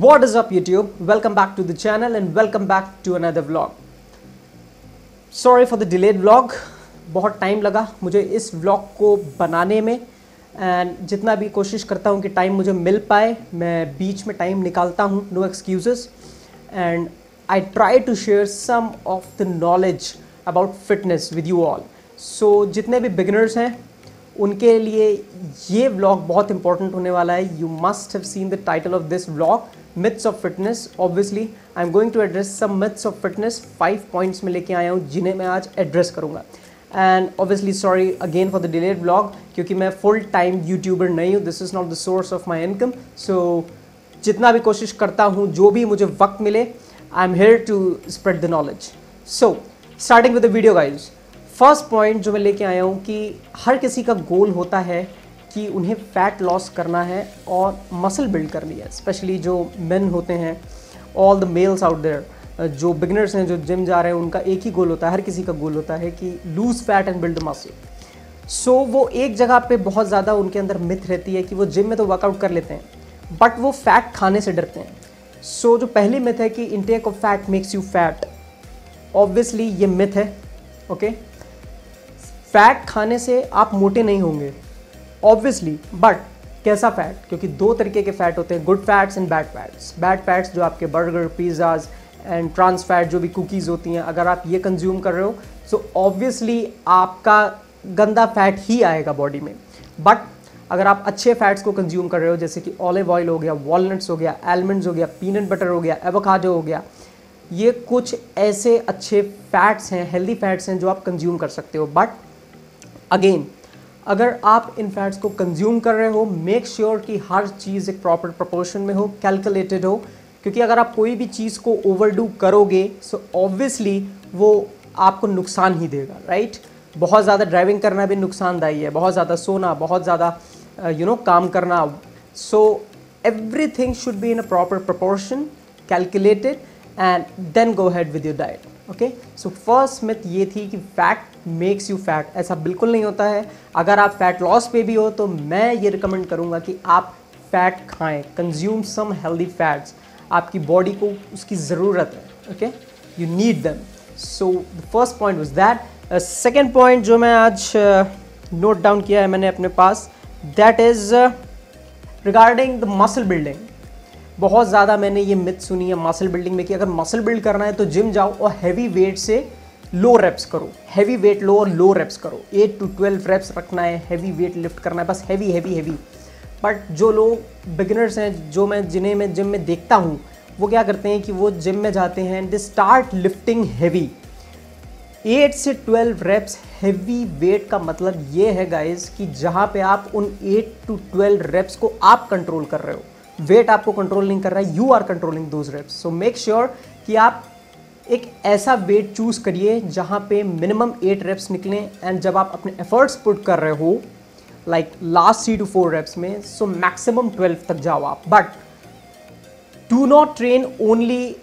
What is up YouTube? Welcome back to the channel and welcome back to another vlog. Sorry for the delayed vlog. बहुत time लगा मुझे इस vlog को बनाने में and जितना भी कोशिश करता हूँ कि टाइम मुझे मिल पाए मैं बीच में टाइम निकालता हूँ. No excuses and I try to share some of the knowledge about fitness with you all. So जितने भी बिगिनर्स हैं उनके लिए ये व्लॉग बहुत इंपॉर्टेंट होने वाला है. You must have seen the title of this vlog, myths of fitness. Obviously I am going to address some myths of fitness. 5 points में लेके आया हूँ जिन्हें मैं आज एड्रेस करूँगा. And obviously sorry again for the delayed vlog क्योंकि मैं फुल टाइम यूट्यूबर नहीं हूँ. This is not the source of my income. So जितना भी कोशिश करता हूँ जो भी मुझे वक्त मिले I am here to spread the knowledge. So starting with the video guys. First point जो मैं लेके आया हूँ कि हर किसी का गोल होता है कि उन्हें फ़ैट लॉस करना है और मसल बिल्ड करनी है. स्पेशली जो मेन होते हैं, all the males out there, जो बिगिनर्स हैं जो जिम जा रहे हैं, उनका एक ही गोल होता है, हर किसी का गोल होता है कि lose fat and build muscle. So वो एक जगह पे बहुत ज़्यादा उनके अंदर मिथ रहती है कि वो जिम में तो वर्कआउट कर लेते हैं बट वो फैट खाने से डरते हैं. सो जो पहली मिथ है कि intake of fat makes you fat, obviously ये मिथ है. ओके, फैट खाने से आप मोटे नहीं होंगे ऑब्वियसली, बट कैसा फैट? क्योंकि दो तरीके के फैट होते हैं, good fats and bad fats. Bad fats जो आपके burger, pizzas and trans fat जो भी कुकीज़ होती हैं, अगर आप ये कंज्यूम कर रहे हो सो ऑब्वियसली आपका गंदा फैट ही आएगा बॉडी में. बट अगर आप अच्छे फैट्स को कंज्यूम कर रहे हो जैसे कि ऑलिव ऑयल हो गया, वॉलनट्स हो गया, आलमंड्स हो गया, पीनट बटर हो गया, एवोकाडो हो गया, ये कुछ ऐसे अच्छे फैट्स हैं, हेल्दी फैट्स हैं जो आप कंज्यूम कर सकते हो. बट अगेन अगर आप इन फैट्स को कंज्यूम कर रहे हो मेक श्योर कि हर चीज़ एक प्रॉपर प्रोपोर्शन में हो, कैलकुलेटेड हो. क्योंकि अगर आप कोई भी चीज़ को ओवरडू करोगे सो ऑब्वियसली वो आपको नुकसान ही देगा, राइट? बहुत ज़्यादा ड्राइविंग करना भी नुकसानदायी है, बहुत ज़्यादा सोना, बहुत ज़्यादा काम करना. So everything should be in a proper proportion, calculated and then go ahead with your diet. Okay, so first myth ये थी कि फैट मेक्स यू फैट. ऐसा बिल्कुल नहीं होता है. अगर आप फैट लॉस पे भी हो तो मैं ये रिकमेंड करूँगा कि आप फैट खाएं, कंज्यूम सम हेल्दी फैट्स. आपकी बॉडी को उसकी ज़रूरत है. Okay, you need them. So the first point was that. Second point जो मैं आज नोट डाउन किया है मैंने अपने पास, that is regarding the muscle building. बहुत ज़्यादा मैंने ये मिथ सुनी है मसल बिल्डिंग में कि अगर मसल बिल्ड करना है तो जिम जाओ और हैवी वेट से लो रेप्स करो. हैवी वेट लो और लो रेप्स करो. 8 to 12 रेप्स रखना है, हैवी वेट लिफ्ट करना है, बस हैवी हैवी हैवी. बट जो लोग बिगिनर्स हैं जिन्हें मैं जिम में देखता हूँ वो क्या करते हैं कि वो जिम में जाते हैं, दे स्टार्ट लिफ्टिंग हैवी. 8 से 12 रेप्स हैवी वेट का मतलब ये है गाइज कि जहाँ पे आप उन 8 to 12 रेप्स को आप कंट्रोल कर रहे हो, वेट आपको कंट्रोल नहीं कर रहा है, you are controlling those reps. So make sure कि आप एक ऐसा वेट चूज करिए जहाँ पे मिनिमम 8 रेप्स निकलें. एंड जब आप अपने एफर्ट्स पुट कर रहे हो लाइक लास्ट 3 to 4 रेप्स में, सो मैक्सिमम 12 तक जाओ आप. But do not train only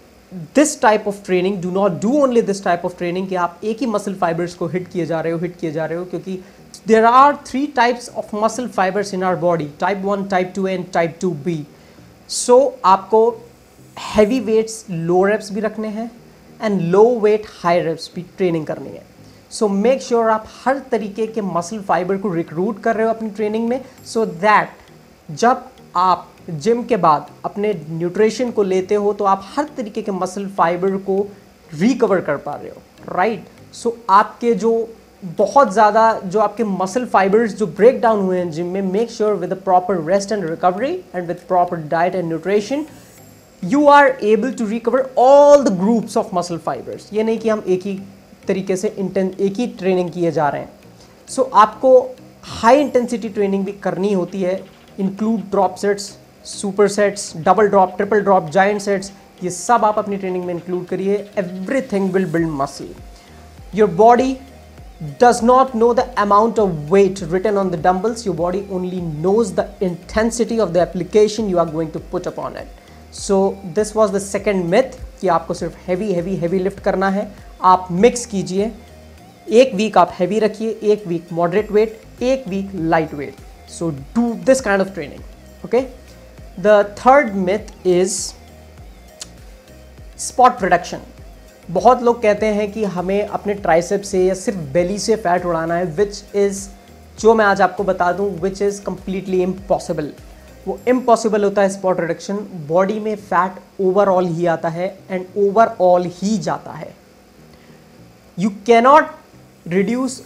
this type of training, do not do only this type of training कि आप एक ही मसल फाइबर्स को हिट किए जा रहे हो, क्योंकि there are 3 types of muscle fibres in our body, type 1, type 2 and type 2B. So आपको हैवी वेट्स लो रेप्स भी रखने हैं and low weight high reps भी ट्रेनिंग करनी है. सो मेक श्योर आप हर तरीके के मसल फाइबर को रिक्रूट कर रहे हो अपनी ट्रेनिंग में, सो दैट जब आप जिम के बाद अपने न्यूट्रिशन को लेते हो तो आप हर तरीके के मसल फाइबर को रिकवर कर पा रहे हो, राइट? सो आपके जो बहुत ज़्यादा जो आपके मसल फाइबर्स जो ब्रेक डाउन हुए हैं जिम में, make sure with a proper rest and recovery and with proper diet and nutrition you are able to recover all the groups of muscle fibres. ये नहीं कि हम एक ही तरीके से एक ही ट्रेनिंग किए जा रहे हैं. सो आपको हाई इंटेंसिटी ट्रेनिंग भी करनी होती है. Include drop sets, super sets, double drop, triple drop, giant sets, ये सब आप अपनी ट्रेनिंग में इंक्लूड करिए. Everything will build muscle. Your body does not know the amount of weight written on the dumbbells. Your body only knows the intensity of the application you are going to put upon it. So this was the second myth कि आपको सिर्फ heavy lift करना है. आप mix कीजिए. एक week आप heavy रखिए, एक वीक moderate weight, एक week light weight. So do this kind of training. Okay. The third myth is spot production. बहुत लोग कहते हैं कि हमें अपने ट्राइसेप से या सिर्फ बेली से फैट उड़ाना है, विच इज़, जो मैं आज आपको बता दूं, विच इज़ कम्प्लीटली इम्पॉसिबल। वो इम्पॉसिबल होता है स्पॉट रिडक्शन। बॉडी में फैट ओवरऑल ही आता है एंड ओवरऑल ही जाता है। You cannot reduce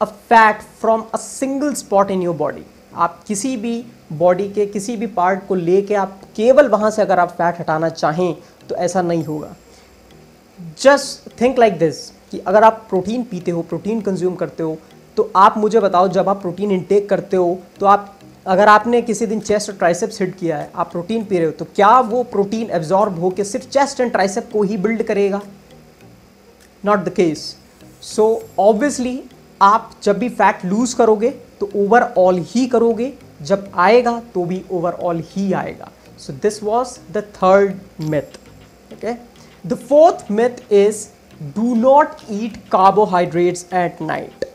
a fat from a single spot in your body. आप किसी भी बॉडी के किसी भी पार्ट को लेके आप केवल वहाँ से अगर आप फैट हटाना चाहें तो ऐसा नहीं होगा। जस्ट थिंक लाइक दिस कि अगर आप प्रोटीन पीते हो, प्रोटीन कंज्यूम करते हो, तो आप मुझे बताओ, जब आप प्रोटीन इंटेक करते हो तो आप, अगर आपने किसी दिन चेस्ट और ट्राइसेप्स हिट किया है, आप प्रोटीन पी रहे हो, तो क्या वो प्रोटीन एब्जॉर्ब होकर सिर्फ चेस्ट एंड ट्राइसेप को ही बिल्ड करेगा? Not the case. So obviously आप जब भी फैट लूज करोगे तो ओवरऑल ही करोगे, जब आएगा तो भी ओवरऑल ही आएगा। So this was the third myth. Okay, the fourth myth is do not eat carbohydrates at night.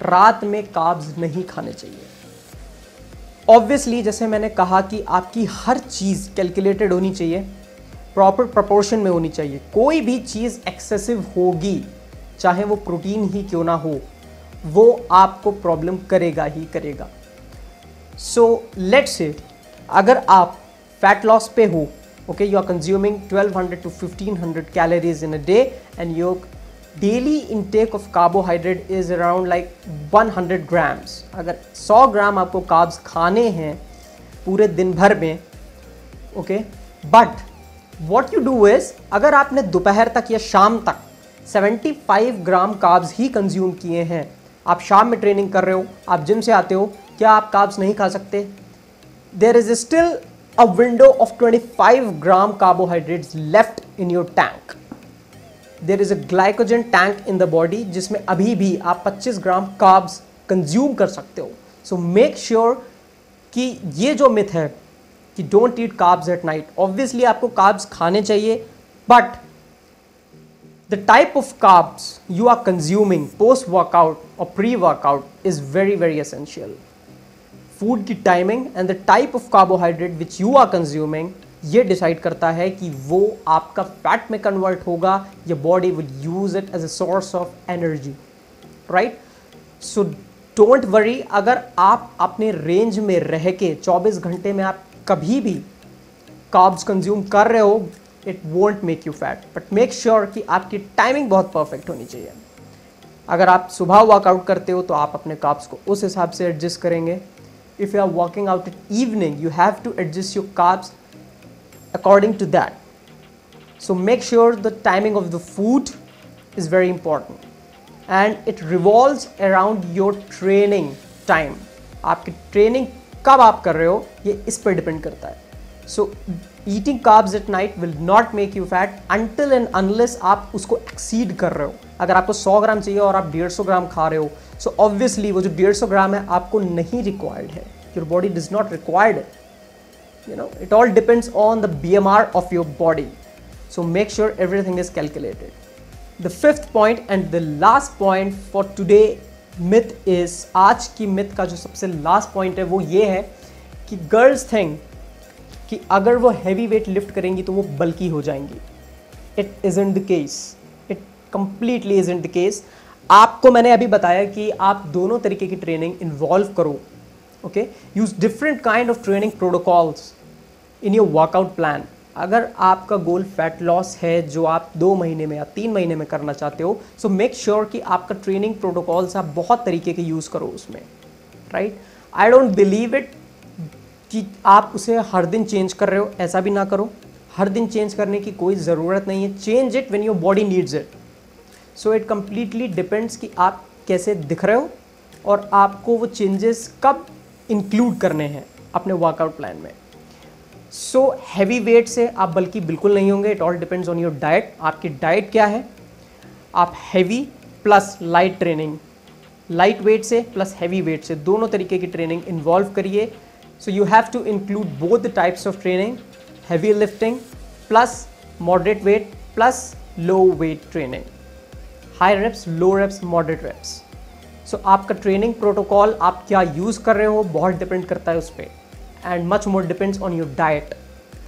रात में कार्ब्स नहीं खाने चाहिए। ऑब्वियसली जैसे मैंने कहा कि आपकी हर चीज़ कैलकुलेटेड होनी चाहिए, प्रॉपर प्रपोर्शन में होनी चाहिए। कोई भी चीज़ एक्सेसिव होगी, चाहे वो प्रोटीन ही क्यों ना हो, वो आपको प्रॉब्लम करेगा ही करेगा। सो लेट्स से अगर आप फैट लॉस पे हो, okay, you are consuming 1200 to 1500 calories in a day and your daily intake of carbohydrate is around like 100 grams. अगर 100 ग्राम आपको कार्ब्स खाने हैं पूरे दिन भर में, okay, but what you do is, अगर आपने दोपहर तक या शाम तक 75 ग्राम कार्ब्स ही कंज्यूम किए हैं, आप शाम में ट्रेनिंग कर रहे हो, आप जिम से आते हो, क्या आप कार्ब्स नहीं खा सकते? There is still a window of 25 gram carbohydrates left in your tank. There is a glycogen tank in the body जिसमें अभी भी आप 25 ग्राम कार्ब्स कंज्यूम कर सकते हो। सो मेक श्योर कि ये जो मिथ है कि don't eat carbs at night, obviously आपको कार्ब्स खाने चाहिए, but the type of carbs you are consuming post workout और pre workout is very very essential. Food की timing and the type of carbohydrate which you are consuming, ये decide करता है कि वो आपका फैट में कन्वर्ट होगा या body will use it as a source of energy, right? So don't worry, अगर आप अपने रेंज में रह के 24 घंटे में आप कभी भी कार्ब्स कंज्यूम कर रहे हो, it won't make you fat, but make sure कि आपकी टाइमिंग बहुत परफेक्ट होनी चाहिए। अगर आप सुबह वर्कआउट करते हो तो आप अपने कार्ब्स को उस हिसाब से एडजस्ट करेंगे। If you are working out at evening, you have to adjust your carbs according to that. So make sure the timing of the food is very important and it revolves around your training time. आपकी training कब आप कर रहे हो ये इस पर depend करता है। So eating carbs at night will not make you fat until and unless आप उसको exceed कर रहे हो। अगर आपको 100 ग्राम चाहिए और आप 150 ग्राम खा रहे हो, सो ऑब्वियसली वो जो 150 ग्राम है आपको नहीं रिक्वायर्ड है। Your body does not required it, you know, it all depends on the BMR of your body. So make sure everything is calculated. The fifth point and the last point for today myth is, आज की myth का जो सबसे last point है वो ये है कि गर्ल्स थिंक कि अगर वो हैवी वेट लिफ्ट करेंगी तो वो बल्की हो जाएंगी। It isn't the case, it completely isn't the case. आपको मैंने अभी बताया कि आप दोनों तरीके की ट्रेनिंग इन्वॉल्व करो, okay, use different kind of training protocols in your workout plan. अगर आपका गोल फैट लॉस है जो आप 2 महीने में या 3 महीने में करना चाहते हो, सो मेक श्योर कि आपका ट्रेनिंग प्रोटोकॉल्स आप बहुत तरीके के यूज़ करो उसमें, right? I don't believe it कि आप उसे हर दिन चेंज कर रहे हो, ऐसा भी ना करो। हर दिन चेंज करने की कोई ज़रूरत नहीं है। Change it when your body needs it. So it completely depends कि आप कैसे दिख रहे हो और आपको वो चेंजेस कब इंक्लूड करने हैं अपने वर्कआउट प्लान में। सो हैवी वेट से आप बल्कि बिल्कुल नहीं होंगे। It all depends on your diet. आपकी डाइट क्या है? आप heavy plus light training, light weight से प्लस हैवी वेट से, दोनों तरीके की ट्रेनिंग इन्वॉल्व करिए। So you have to include both the types of training, heavy lifting plus moderate weight plus low weight training, high reps, low reps, moderate reps. So आपका training protocol आप क्या use कर रहे हो बहुत depend करता है उस पर, and much more depends on your diet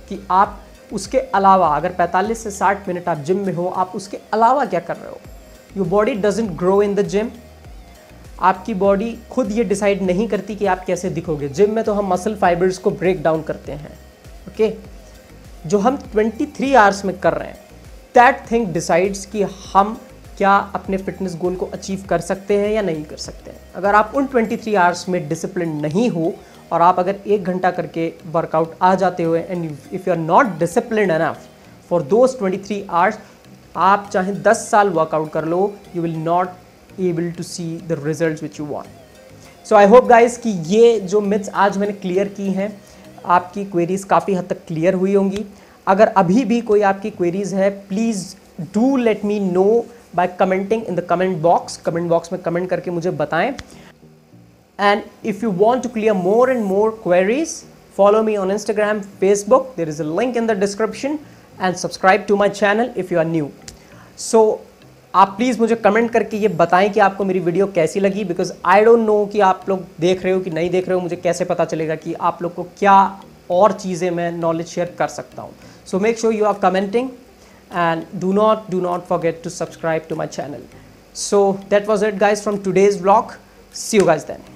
कि आप उसके अलावा अगर 45 से 60 मिनट आप जिम में हो, आप उसके अलावा क्या कर रहे हो? Your body doesn't grow in the gym. आपकी बॉडी खुद ये डिसाइड नहीं करती कि आप कैसे दिखोगे। जिम में तो हम मसल फाइबर्स को ब्रेक डाउन करते हैं, ओके। जो हम 23 आवर्स में कर रहे हैं, दैट थिंग डिसाइड्स कि हम क्या अपने फिटनेस गोल को अचीव कर सकते हैं या नहीं कर सकते हैं। अगर आप उन 23 आवर्स में डिसिप्लिन नहीं हो और आप अगर 1 घंटा करके वर्कआउट आ जाते हो and if you are not disciplined enough for those 23 hours, आप चाहे 10 साल वर्कआउट कर लो, you will not able to see the results which you want. So I hope guys कि ये जो मिथ्स आज मैंने क्लियर की हैं, आपकी क्वेरीज काफ़ी हद तक क्लियर हुई होंगी। अगर अभी भी कोई आपकी क्वेरीज है, please do let me know by commenting in the comment box. Comment box में कमेंट करके मुझे बताएं। And if you want to clear more and more queries, follow me on Instagram, Facebook. There is a link in the description, and subscribe to my channel if you are new. So आप please मुझे comment करके ये बताएं कि आपको मेरी video कैसी लगी, बिकॉज आई डोंट नो कि आप लोग देख रहे हो कि नहीं देख रहे हो। मुझे कैसे पता चलेगा कि आप लोग को क्या और चीज़ें मैं नॉलेज शेयर कर सकता हूँ। So make sure you are commenting and do not forget to subscribe to my channel. So that was it guys from today's vlog. See you guys then.